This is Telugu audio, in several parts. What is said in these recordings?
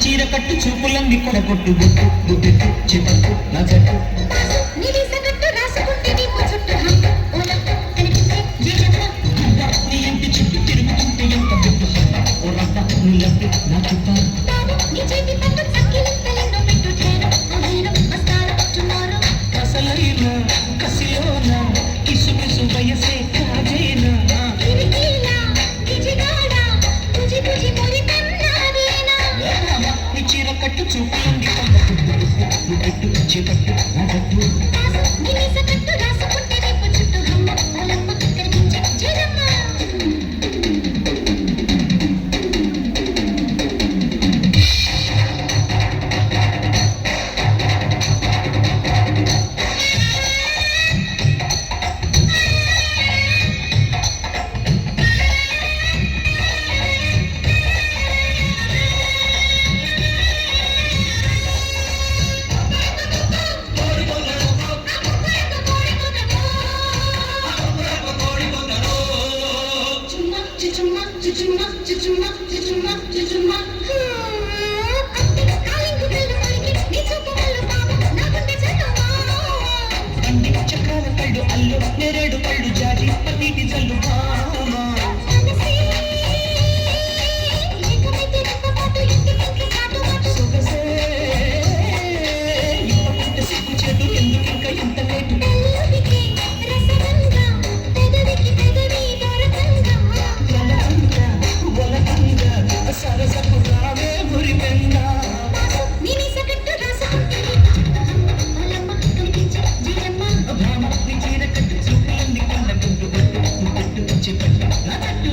చీర కట్టు చూపులన్నీ కొడగొట్టు బొట్టు బొట్టు చివట్టు నా జట్టు నీ ఇంటి చుట్టూ తిరుగుతుంటే ఎంత బిడ్డు ఓ రవ్వ నీ లబ్బి నా చుట్టా కసలైనా కసిలోనా కిసుమిసు వయసే కాజేనా నీ చీర కట్టు చూపులన్నీ కొడగొట్టు చివట్టు నా జట్టు చక్రాల పళ్ళు అల్లు నేరేడు పళ్ళు జాజి పన్నీటి జల్లు సిగ్గు చెడు ఎందుకు ఇంకా ఇంత లేటు సరసపు రావే మురి పెండ చీర కట్టు చూపులన్నీ కళ్ళ గుడ్డు బొట్టు బొట్టు చిపట్టు నా జట్టు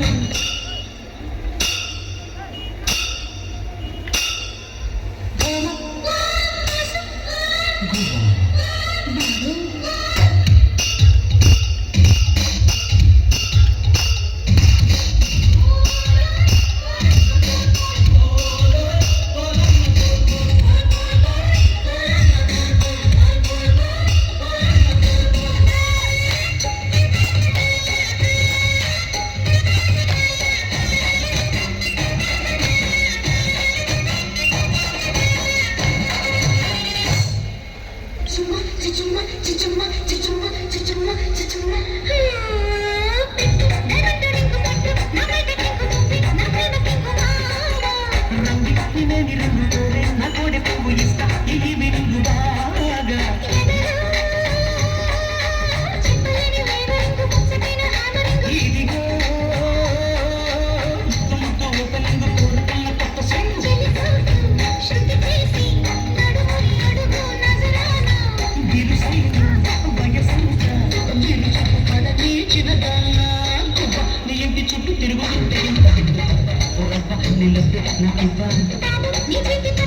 నా కోడి పువ్వు ఇస్తా ఇది విరుగు బాగా ఇదిగో ముద్దు ఓపెనింగ్ కోరుకున్న కొత్త సొంగు బిరుసైన వయసంతా బిరుసపు పడని చిన్నదాన్నా నీ ఇంటి చుట్టూ తిరుగుతుంటే ఇంత బిడ్డ ఓ రవ్వ నీ లబ్బి నాకు ఇవ్వాలి